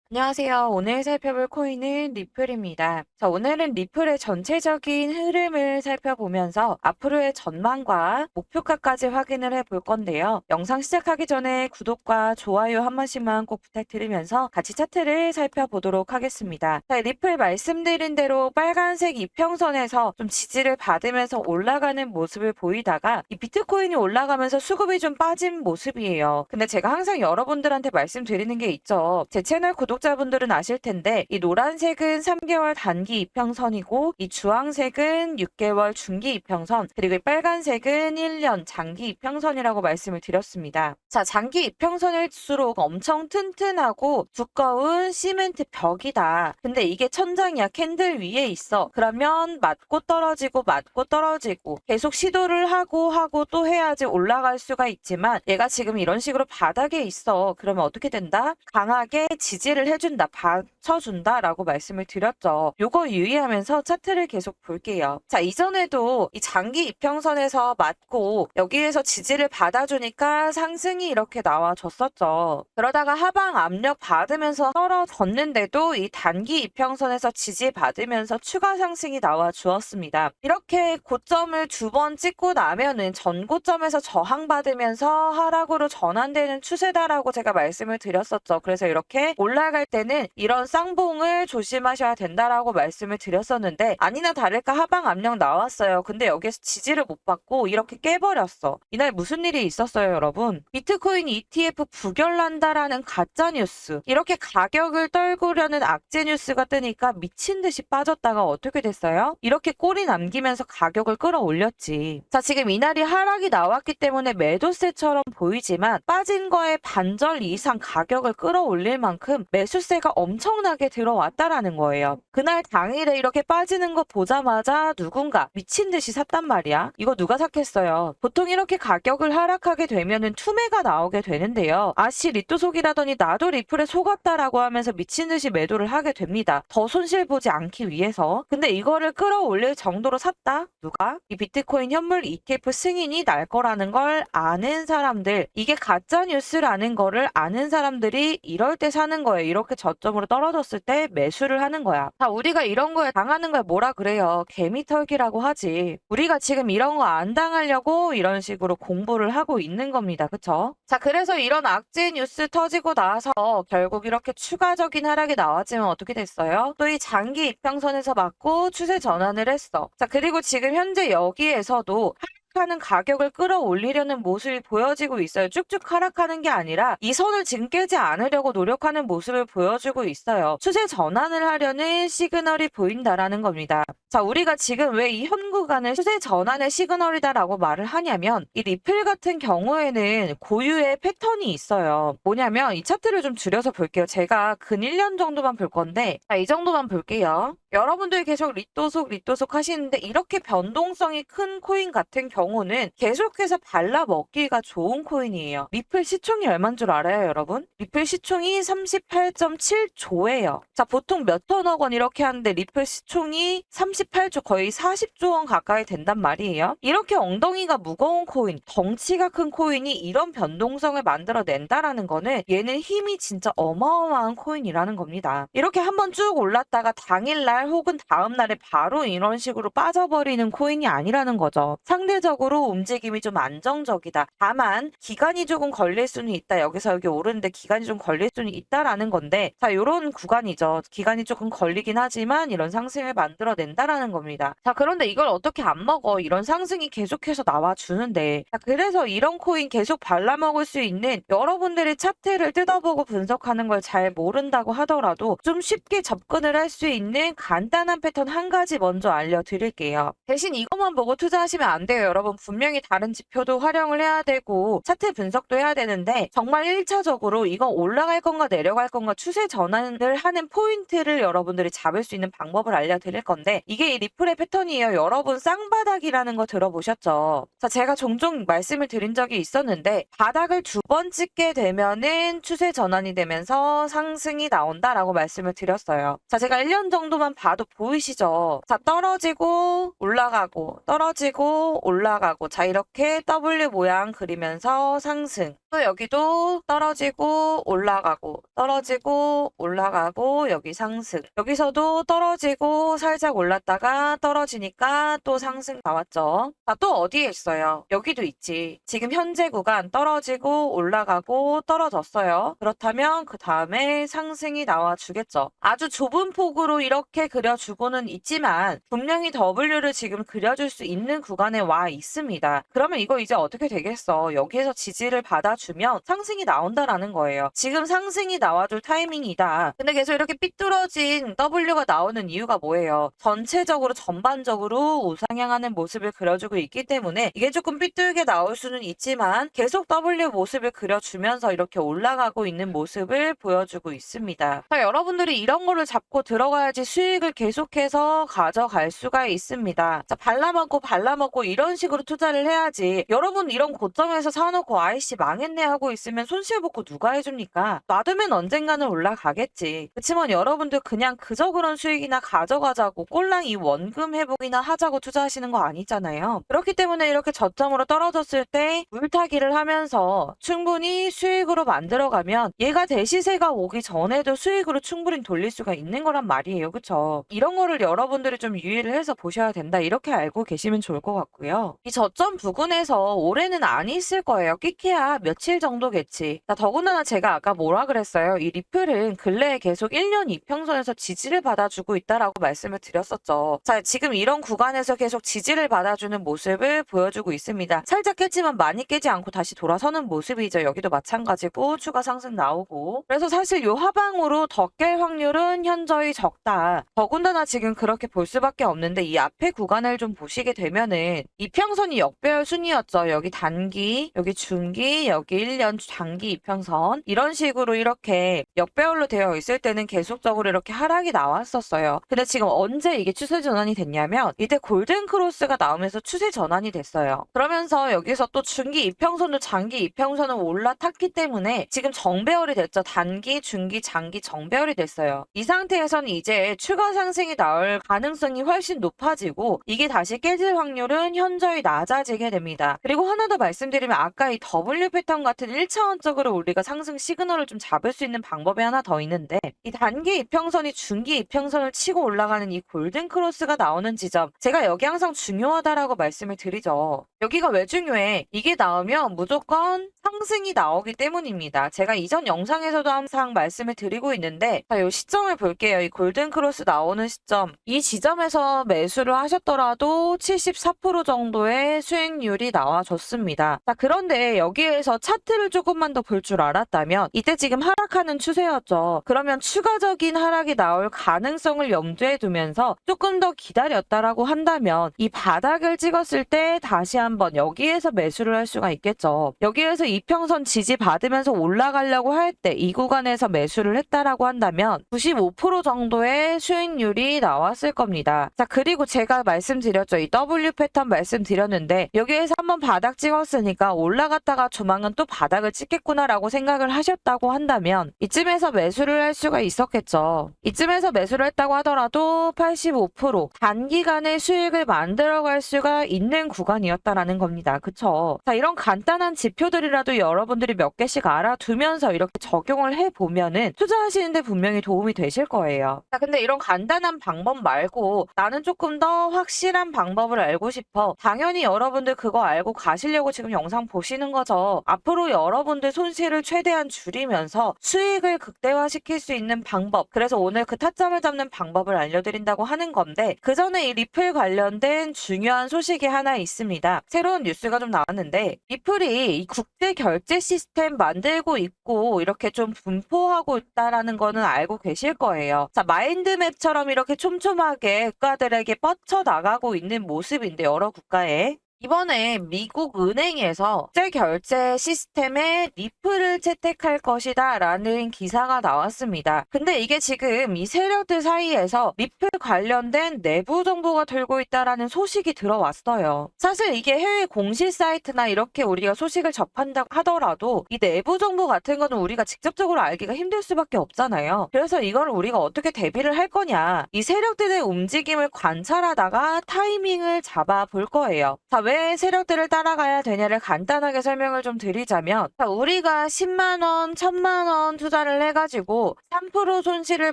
안녕하세요. 오늘 살펴볼 코인은 리플입니다. 자, 오늘은 리플의 전체적인 흐름을 살펴보면서 앞으로의 전망과 목표가까지 확인을 해볼 건데요. 영상 시작하기 전에 구독과 좋아요 한 번씩만 꼭 부탁드리면서 같이 차트를 살펴보도록 하겠습니다. 자, 리플 말씀드린 대로 빨간색 이평선에서 좀 지지를 받으면서 올라가는 모습을 보이다가 이 비트코인이 올라가면서 수급이 좀 빠진 모습이에요. 근데 제가 항상 여러분들한테 말씀드리는 게 있죠. 제 채널 구독자분들은 아실 텐데 이 노란색은 3개월 단기 이평선이고 이 주황색은 6개월 중기 이평선 그리고 이 빨간색은 1년 장기 이평선이라고 말씀을 드렸습니다. 자, 장기 이평선일수록 엄청 튼튼하고 두꺼운 시멘트 벽이다. 근데 이게 천장이야. 캔들 위에 있어. 그러면 맞고 떨어지고 맞고 떨어지고 계속 시도를 하고 또 해야지 올라갈 수가 있지만 얘가 지금 이런 식으로 바닥에 있어. 그러면 어떻게 된다? 강하게 지지를 해준다, 받쳐준다 라고 말씀을 드렸죠. 요거 유의하면서 차트를 계속 볼게요. 자, 이전에도 이 장기 이평선에서 맞고 여기에서 지지를 받아주니까 상승이 이렇게 나와줬었죠. 그러다가 하방 압력 받으면서 떨어졌는데도 이 단기 이평선에서 지지 받으면서 추가 상승이 나와주었습니다. 이렇게 고점을 두 번 찍고 나면은 전고점에서 저항받으면서 하락으로 전환되는 추세다라고 제가 말씀을 드렸었죠. 그래서 이렇게 올라갈 때는 이런 쌍봉을 조심하셔야 된다라고 말씀을 드렸었는데 아니나 다를까 하방 압력 나왔어요. 근데 여기서 지지를 못 받고 이렇게 깨버렸어. 이날 무슨 일이 있었어요, 여러분? 비트코인 ETF 부결난다라는 가짜 뉴스. 이렇게 가격을 떨구려는 악재 뉴스가 뜨니까 미친 듯이 빠졌다가 어떻게 됐어요? 이렇게 꼬리 남기면서 가격을 끌어올렸지. 자, 지금 이날이 하락이 나왔기 때문에 매도세처럼 보이지만 빠진 거에 반절 이상 가격을 끌어올릴 만큼 매수세가 엄청나게 들어왔다라는 거예요. 그날 당일에 이렇게 빠지는 거 보자마자 누군가 미친 듯이 샀단 말이야. 이거 누가 샀겠어요? 보통 이렇게 가격을 하락하게 되면은 투매가 나오게 되는데요. 아씨 리또 속이라더니 나도 리플에 속았다라고 하면서 미친 듯이 매도를 하게 됩니다. 더 손실 보지 않기 위해서. 근데 이거를 끌어올릴 정도로 샀다? 누가? 이 비트코인 현물 ETF 승인이 날 거라는 걸 아는 사람들, 이게 가짜 뉴스라는 거를 아는 사람들이 이럴 때 사는 거예요. 이렇게 저점으로 떨어졌을 때 매수를 하는 거야. 자, 우리가 이런 거에 당하는 걸 뭐라 그래요? 개미털기라고 하지. 우리가 지금 이런 거 안 당하려고 이런 식으로 공부를 하고 있는 겁니다. 그쵸? 자, 그래서 이런 악재 뉴스 터지고 나서 결국 이렇게 추가적인 하락이 나왔지만 어떻게 됐어요? 또 이 장기 이평선에서 맞고 추세 전환을 했어. 자, 그리고 지금 현재 여기에서도 하는 가격을 끌어올리려는 모습이 보여지고 있어요. 쭉쭉 하락하는 게 아니라 이 선을 지금 깨지 않으려고 노력하는 모습을 보여주고 있어요. 추세 전환을 하려는 시그널이 보인다라는 겁니다. 자, 우리가 지금 왜 이 현 구간을 추세 전환의 시그널이다라고 말을 하냐면 이 리플 같은 경우에는 고유의 패턴이 있어요. 뭐냐면 이 차트를 좀 줄여서 볼게요. 제가 근 1년 정도만 볼 건데 자, 이 정도만 볼게요. 여러분들이 계속 리또속 하시는데 이렇게 변동성이 큰 코인 같은 경우는 계속해서 발라먹기가 좋은 코인이에요. 리플 시총이 얼마인 줄 알아요, 여러분? 리플 시총이 38.7조예요. 자, 보통 몇 천억 원 이렇게 하는데 리플 시총이 38조, 거의 40조 원 가까이 된단 말이에요. 이렇게 엉덩이가 무거운 코인, 덩치가 큰 코인이 이런 변동성을 만들어낸다라는 거는 얘는 힘이 진짜 어마어마한 코인이라는 겁니다. 이렇게 한번 쭉 올랐다가 당일날 혹은 다음날에 바로 이런 식으로 빠져버리는 코인이 아니라는 거죠. 상대적으로 움직임이 좀 안정적이다. 다만 기간이 조금 걸릴 수는 있다. 여기서 여기 오르는데 기간이 좀 걸릴 수는 있다라는 건데 자, 요런 구간이죠. 기간이 조금 걸리긴 하지만 이런 상승을 만들어낸다라는 겁니다. 자, 그런데 이걸 어떻게 안 먹어? 이런 상승이 계속해서 나와주는데 자, 그래서 이런 코인 계속 발라먹을 수 있는 여러분들이 차트를 뜯어보고 분석하는 걸 잘 모른다고 하더라도 좀 쉽게 접근을 할 수 있는 간단한 패턴 한 가지 먼저 알려드릴게요. 대신 이것만 보고 투자하시면 안 돼요. 여러분 분명히 다른 지표도 활용을 해야 되고 차트 분석도 해야 되는데 정말 1차적으로 이거 올라갈 건가 내려갈 건가 추세 전환을 하는 포인트를 여러분들이 잡을 수 있는 방법을 알려드릴 건데 이게 이 리플의 패턴이에요. 여러분 쌍바닥이라는 거 들어보셨죠? 자, 제가 종종 말씀을 드린 적이 있었는데 바닥을 두 번 찍게 되면은 추세 전환이 되면서 상승이 나온다라고 말씀을 드렸어요. 자, 제가 1년 정도만 봐도 보이시죠? 자, 떨어지고 올라가고 떨어지고 올라가고 자, 이렇게 W 모양 그리면서 상승 또 여기도 떨어지고 올라가고 떨어지고 올라가고 여기 상승. 여기서도 떨어지고 살짝 올랐다가 떨어지니까 또 상승 나왔죠. 또 어디에 있어요? 여기도 있지. 지금 현재 구간 떨어지고 올라가고 떨어졌어요. 그렇다면 그 다음에 상승이 나와주겠죠. 아주 좁은 폭으로 이렇게 그려주고는 있지만 분명히 W를 지금 그려줄 수 있는 구간에 와 있습니다. 그러면 이거 이제 어떻게 되겠어? 여기에서 지지를 받아주면 상승이 나온다라는 거예요. 지금 상승이 나와줄 타이밍이다. 근데 계속 이렇게 삐뚤어진 W가 나오는 이유가 뭐예요? 전체적으로 전반적으로 우상향하는 모습을 그려주고 있기 때문에 이게 조금 삐뚤게 나올 수는 있지만 계속 W 모습을 그려주면서 이렇게 올라가고 있는 모습을 보여주고 있습니다. 자, 여러분들이 이런 거를 잡고 들어가야지 수익을 계속해서 가져갈 수가 있습니다. 자, 발라먹고 이런 식으로 투자를 해야지. 여러분 이런 고점에서 사놓고 아이씨 망했네 하고 있으면 손실복구 누가 해줍니까? 놔두면 언젠가는 올라가겠지. 그치만 여러분들 그냥 그저 그런 수익이나 가져가자고 꼴랑 이 원금 회복이나 하자고 투자하시는 거 아니잖아요. 그렇기 때문에 이렇게 저점으로 떨어졌을 때 물타기를 하면서 충분히 수익으로 만들어가면 얘가 대시세가 오기 전에도 수익으로 충분히 돌릴 수가 있는 거란 말이에요. 그쵸? 이런 거를 여러분들이 좀 유의를 해서 보셔야 된다. 이렇게 알고 계시면 좋을 것 같고요. 이 저점 부근에서 올해는 안 있을 거예요. 끼케야 며칠 정도겠지. 자, 더군다나 제가 아까 뭐라 그랬어요? 이 리플은 근래에 계속 1년 이평선에서 지지를 받아주고 있다라고 말씀을 드렸었죠. 자, 지금 이런 구간에서 계속 지지를 받아주는 모습을 보여주고 있습니다. 살짝 깼지만 많이 깨지 않고 다시 돌아서는 모습이죠. 여기도 마찬가지고 추가 상승 나오고. 그래서 사실 요 하방으로 더 깰 확률은 현저히 적다. 더군다나 지금 그렇게 볼 수밖에 없는데 이 앞에 구간을 좀 보시게 되면은 이평선이 역배열 순이었죠. 여기 단기, 여기 중기, 여기 1년 장기 이평선 이런 식으로 이렇게 역배열로 되어 있을 때는 계속적으로 이렇게 하락이 나왔었어요. 근데 지금 언제 이게 추세 전환이 됐냐면 이때 골든 크로스가 나오면서 추세 전환이 됐어요. 그러면서 여기서 또 중기 이평선도 장기 이평선을 올라탔기 때문에 지금 정배열이 됐죠. 단기, 중기, 장기 정배열이 됐어요. 이 상태에서는 이제 추가 상승이 나올 가능성이 훨씬 높아지고 이게 다시 깨질 확률은 현저히 낮아지게 됩니다. 그리고 하나 더 말씀드리면 아까 이 W 패턴 같은 1차원적으로 우리가 상승 시그널을 좀 잡을 수 있는 방법이 하나 더 있는데 이 단기 이평선이 중기 이평선을 치고 올라가는 이 골든 크로스가 나오는 지점 제가 여기 항상 중요하다라고 말씀을 드리죠. 여기가 왜 중요해? 이게 나오면 무조건 상승이 나오기 때문입니다. 제가 이전 영상에서도 항상 말씀을 드리고 있는데 자, 이 시점을 볼게요. 이 골든 크로스 나오는 시점 이 지점에서 매수를 하셨더라도 74% 정도의 수익률이 나와줬습니다. 자, 그런데 여기에서 차트를 조금만 더 볼 줄 알았다면 이때 지금 하락하는 추세였죠. 그러면 추가적인 하락이 나올 가능성을 염두에 두면서 조금 더 기다렸다라고 한다면 이 바닥을 찍었을 때 다시 한번 여기에서 매수를 할 수가 있겠죠. 여기에서 이평선 지지 받으면서 올라가려고 할 때 이 구간에서 매수를 했다라고 한다면 95% 정도의 수익률이 나왔을 겁니다. 자, 그리고 제가 말씀드렸죠. 이 W 패턴 말씀드렸는데 여기에서 한번 바닥 찍었으니까 올라갔다가 조만간 또 바닥을 찍겠구나라고 생각을 하셨다고 한다면 이쯤에서 매수를 할 수가 있었겠죠. 이쯤에서 매수를 했다고 하더라도 85% 단기간에 수익을 만들어갈 수가 있는 구간이었다라는 겁니다. 그쵸? 자, 이런 간단한 지표들이라도 여러분들이 몇 개씩 알아두면서 이렇게 적용을 해보면은 투자하시는데 분명히 도움이 되실 거예요. 자, 근데 이런 간단한 방법 말고 나는 조금 더 확실한 방법을 알고 싶어. 당연히 여러분들 그거 알고 가시려고 지금 영상 보시는 거죠. 앞으로 여러분들 손실을 최대한 줄이면서 수익을 극대화시킬 수 있는 방법. 그래서 오늘 그 타점을 잡는 방법을 알려드린다고 하는 건데 그 전에 이 리플 관련된 중요한 소식이 하나 있습니다. 새로운 뉴스가 좀 나왔는데 리플이 이 국제 결제 시스템 만들고 있고 이렇게 좀 분포하고 있다라는 거는 알고 계실 거예요. 자, 마인드맵처럼 이렇게 촘촘하게 국가들에게 뻗쳐나가고 있는 모습인데 여러 국가에 이번에 미국 은행에서 국제 결제 시스템에 리플을 채택할 것이다 라는 기사가 나왔습니다. 근데 이게 지금 이 세력들 사이에서 리플 관련된 내부 정보가 돌고 있다라는 소식이 들어왔어요. 사실 이게 해외 공시 사이트나 이렇게 우리가 소식을 접한다고 하더라도 이 내부 정보 같은 거는 우리가 직접적으로 알기가 힘들 수밖에 없잖아요. 그래서 이걸 우리가 어떻게 대비를 할 거냐 이 세력들의 움직임을 관찰하다가 타이밍을 잡아 볼 거예요. 자, 왜 세력들을 따라가야 되냐를 간단하게 설명을 좀 드리자면, 자, 우리가 10만 원, 1000만 원 투자를 해가지고 3% 손실을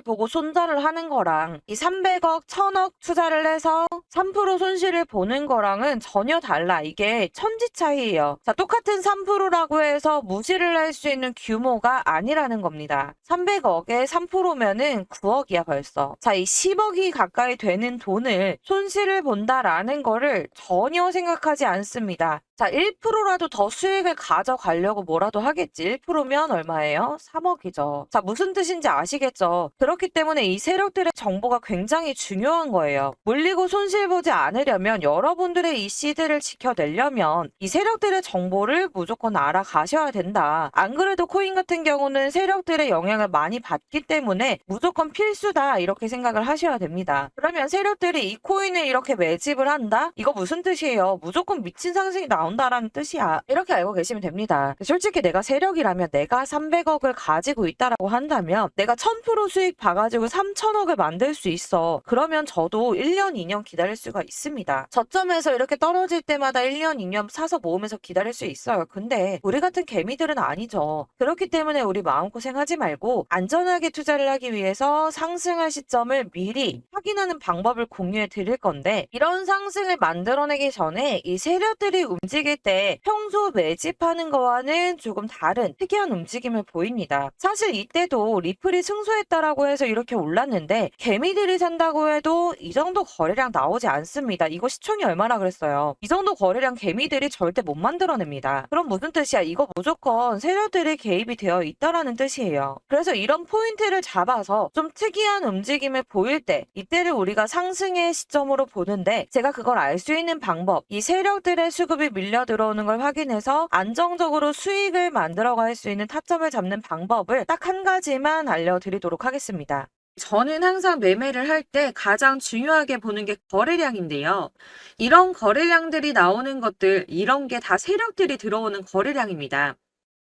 보고 손절을 하는 거랑 이 300억, 1000억 투자를 해서 3% 손실을 보는 거랑은 전혀 달라. 이게 천지 차이예요. 자, 똑같은 3%라고 해서 무시를 할 수 있는 규모가 아니라는 겁니다. 300억에 3%면은 9억이야 벌써. 자, 이 10억이 가까이 되는 돈을 손실을 본다라는 거를 전혀 생각하지 않습니다. 자, 1%라도 더 수익을 가져가려고 뭐라도 하겠지. 1%면 얼마예요? 3억이죠. 자, 무슨 뜻인지 아시겠죠? 그렇기 때문에 이 세력들의 정보가 굉장히 중요한 거예요. 물리고 손실 보지 않으려면, 여러분들의 이 시드를 지켜내려면 이 세력들의 정보를 무조건 알아가셔야 된다. 안 그래도 코인 같은 경우는 세력들의 영향을 많이 받기 때문에 무조건 필수다, 이렇게 생각을 하셔야 됩니다. 그러면 세력들이 이 코인을 이렇게 매집을 한다? 이거 무슨 뜻이에요? 무조건 미친 상승이 나온다라는 뜻이야. 이렇게 알고 계시면 됩니다. 솔직히 내가 세력이라면, 내가 300억을 가지고 있다라고 한다면 내가 1000% 수익 봐가지고 3000억을 만들 수 있어. 그러면 저도 1년, 2년 기다릴 수가 있습니다. 저점에서 이렇게 떨어질 때마다 1년, 2년 사서 모으면서 기다릴 수 있어요. 근데 우리 같은 개미들은 아니죠. 그렇기 때문에 우리 마음고생하지 말고 안전하게 투자를 하기 위해서 상승할 시점을 미리 확인하는 방법을 공유해 드릴 건데, 이런 상승을 만들어내기 전에 이 세력들이 움직일 때 평소 매집하는 거와는 조금 다른 특이한 움직임을 보입니다. 사실 이때도 리플이 승소했다라고 해서 이렇게 올랐는데, 개미들이 산다고 해도 이 정도 거래량 나오지 않습니다. 이거 시총이 얼마나 그랬어요? 이 정도 거래량 개미들이 절대 못 만들어냅니다. 그럼 무슨 뜻이야? 이거 무조건 세력들이 개입이 되어 있다라는 뜻이에요. 그래서 이런 포인트를 잡아서 좀 특이한 움직임을 보일 때, 이때를 우리가 상승의 시점으로 보는데, 제가 그걸 알 수 있는 방법, 이 세력들의 수급이 밀려 들어오는 걸 확인해서 안정적으로 수익을 만들어갈 수 있는 타점을 잡는 방법을 딱 한 가지만 알려드리도록 하겠습니다. 저는 항상 매매를 할 때 가장 중요하게 보는 게 거래량인데요. 이런 거래량들이 나오는 것들, 이런 게 다 세력들이 들어오는 거래량입니다.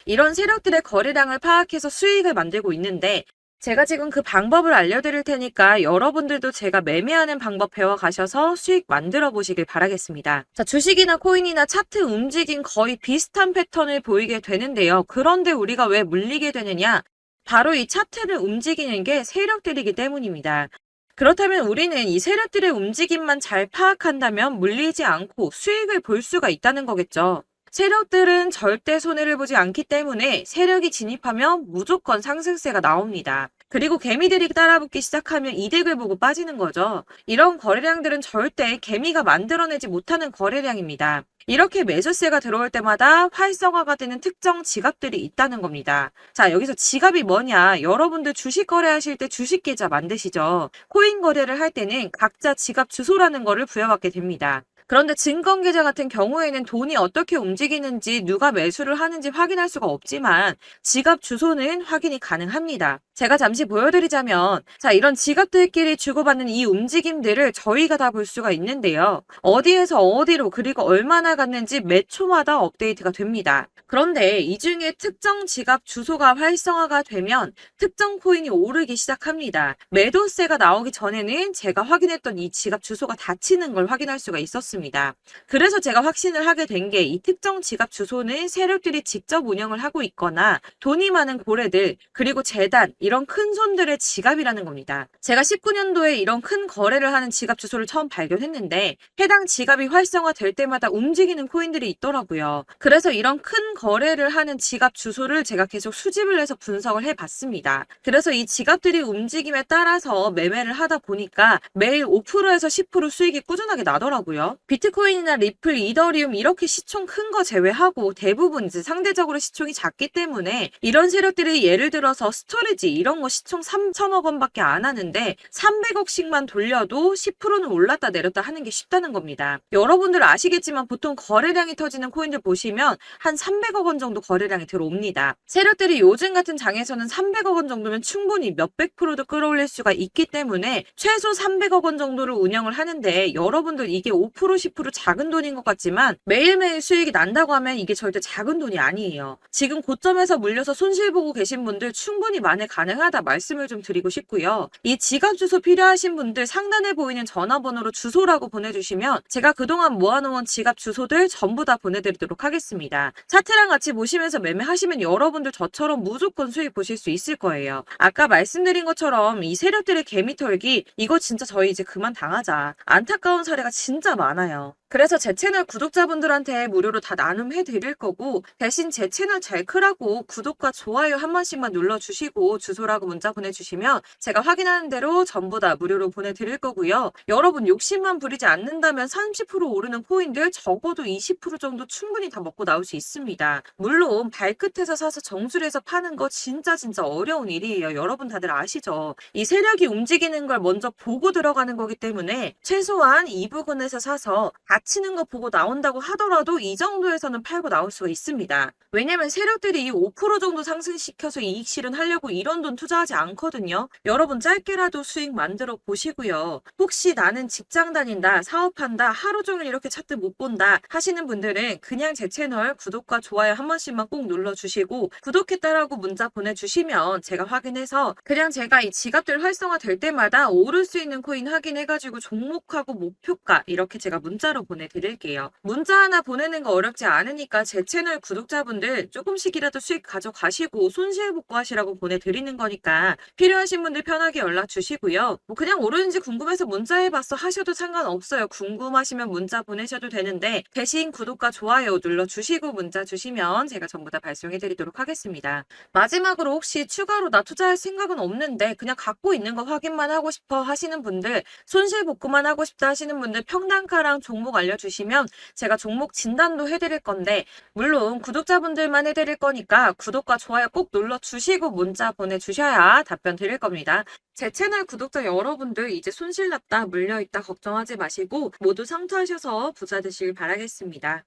이런 세력들의 거래량을 파악해서 수익을 만들고 있는데, 제가 지금 그 방법을 알려드릴 테니까 여러분들도 제가 매매하는 방법 배워가셔서 수익 만들어 보시길 바라겠습니다. 자, 주식이나 코인이나 차트 움직임 거의 비슷한 패턴을 보이게 되는데요. 그런데 우리가 왜 물리게 되느냐? 바로 이 차트를 움직이는 게 세력들이기 때문입니다. 그렇다면 우리는 이 세력들의 움직임만 잘 파악한다면 물리지 않고 수익을 볼 수가 있다는 거겠죠. 세력들은 절대 손해를 보지 않기 때문에 세력이 진입하면 무조건 상승세가 나옵니다. 그리고 개미들이 따라붙기 시작하면 이득을 보고 빠지는 거죠. 이런 거래량들은 절대 개미가 만들어내지 못하는 거래량입니다. 이렇게 매수세가 들어올 때마다 활성화가 되는 특정 지갑들이 있다는 겁니다. 자, 여기서 지갑이 뭐냐? 여러분들 주식 거래하실 때 주식 계좌 만드시죠? 코인 거래를 할 때는 각자 지갑 주소라는 거를 부여받게 됩니다. 그런데 증권계좌 같은 경우에는 돈이 어떻게 움직이는지, 누가 매수를 하는지 확인할 수가 없지만 지갑 주소는 확인이 가능합니다. 제가 잠시 보여드리자면, 자, 이런 지갑들끼리 주고받는 이 움직임들을 저희가 다 볼 수가 있는데요. 어디에서 어디로, 그리고 얼마나 갔는지 매 초마다 업데이트가 됩니다. 그런데 이 중에 특정 지갑 주소가 활성화가 되면 특정 코인이 오르기 시작합니다. 매도세가 나오기 전에는 제가 확인했던 이 지갑 주소가 닫히는 걸 확인할 수가 있었습니다. 그래서 제가 확신을 하게 된 게, 이 특정 지갑 주소는 세력들이 직접 운영을 하고 있거나 돈이 많은 고래들, 그리고 재단, 이런 큰 손들의 지갑이라는 겁니다. 제가 19년도에 이런 큰 거래를 하는 지갑 주소를 처음 발견했는데, 해당 지갑이 활성화될 때마다 움직이는 코인들이 있더라고요. 그래서 이런 큰 거래를 하는 지갑 주소를 제가 계속 수집을 해서 분석을 해봤습니다. 그래서 이 지갑들이 움직임에 따라서 매매를 하다 보니까 매일 5%에서 10% 수익이 꾸준하게 나더라고요. 비트코인이나 리플, 이더리움 이렇게 시총 큰 거 제외하고 대부분 이제 상대적으로 시총이 작기 때문에 이런 세력들이 예를 들어서 스토리지 이런 거 시총 3천억 원밖에 안 하는데 300억씩만 돌려도 10%는 올랐다 내렸다 하는 게 쉽다는 겁니다. 여러분들 아시겠지만 보통 거래량이 터지는 코인들 보시면 한 300억 원 정도 거래량이 들어옵니다. 세력들이 요즘 같은 장에서는 300억 원 정도면 충분히 몇백 프로도 끌어올릴 수가 있기 때문에 최소 300억 원 정도를 운영을 하는데, 여러분들 이게 5% 5% 10% 작은 돈인 것 같지만 매일매일 수익이 난다고 하면 이게 절대 작은 돈이 아니에요. 지금 고점에서 물려서 손실 보고 계신 분들 충분히 만회 가능하다 말씀을 좀 드리고 싶고요. 이 지갑 주소 필요하신 분들 상단에 보이는 전화번호로 주소라고 보내주시면 제가 그동안 모아놓은 지갑 주소들 전부 다 보내드리도록 하겠습니다. 차트랑 같이 보시면서 매매하시면 여러분들 저처럼 무조건 수익 보실 수 있을 거예요. 아까 말씀드린 것처럼 이 세력들의 개미 털기 이거 진짜 저희 이제 그만 당하자. 안타까운 사례가 진짜 많아요. 그래서 제 채널 구독자분들한테 무료로 다 나눔해 드릴 거고 대신 제 채널 잘 크라고 구독과 좋아요 한 번씩만 눌러주시고 주소라고 문자 보내주시면 제가 확인하는 대로 전부 다 무료로 보내드릴 거고요. 여러분 욕심만 부리지 않는다면 30% 오르는 코인들 적어도 20% 정도 충분히 다 먹고 나올 수 있습니다. 물론 발끝에서 사서 정수리에서 파는 거 진짜 어려운 일이에요. 여러분 다들 아시죠? 이 세력이 움직이는 걸 먼저 보고 들어가는 거기 때문에 최소한 이 부근에서 사서 갇히는 거 보고 나온다고 하더라도 이 정도에서는 팔고 나올 수가 있습니다. 왜냐면 세력들이 5% 정도 상승시켜서 이익 실현하려고 이런 돈 투자하지 않거든요. 여러분 짧게라도 수익 만들어 보시고요. 혹시 나는 직장 다닌다, 사업한다, 하루 종일 이렇게 차트 못 본다 하시는 분들은 그냥 제 채널 구독과 좋아요 한 번씩만 꼭 눌러주시고 구독했다라고 문자 보내주시면 제가 확인해서 그냥 제가 이 지갑들 활성화 될 때마다 오를 수 있는 코인 확인해가지고 종목하고 목표가 이렇게 제가 문자로 보내드릴게요. 문자 하나 보내는 거 어렵지 않으니까 제 채널 구독자분들 조금씩이라도 수익 가져가시고 손실 복구하시라고 보내드리는 거니까 필요하신 분들 편하게 연락 주시고요. 뭐 그냥 오르는지 궁금해서 문자해봤어 하셔도 상관없어요. 궁금하시면 문자 보내셔도 되는데 대신 구독과 좋아요 눌러주시고 문자 주시면 제가 전부 다 발송해드리도록 하겠습니다. 마지막으로 혹시 추가로 나 투자할 생각은 없는데 그냥 갖고 있는 거 확인만 하고 싶어 하시는 분들 손실 복구만 하고 싶다 하시는 분들 평단가랑 종목 알려주시면 제가 종목 진단도 해드릴 건데 물론 구독자분들만 해드릴 거니까 구독과 좋아요 꼭 눌러주시고 문자 보내주셔야 답변 드릴 겁니다. 제 채널 구독자 여러분들 이제 손실 났다 물려있다 걱정하지 마시고 모두 성투하셔서 부자 되시길 바라겠습니다.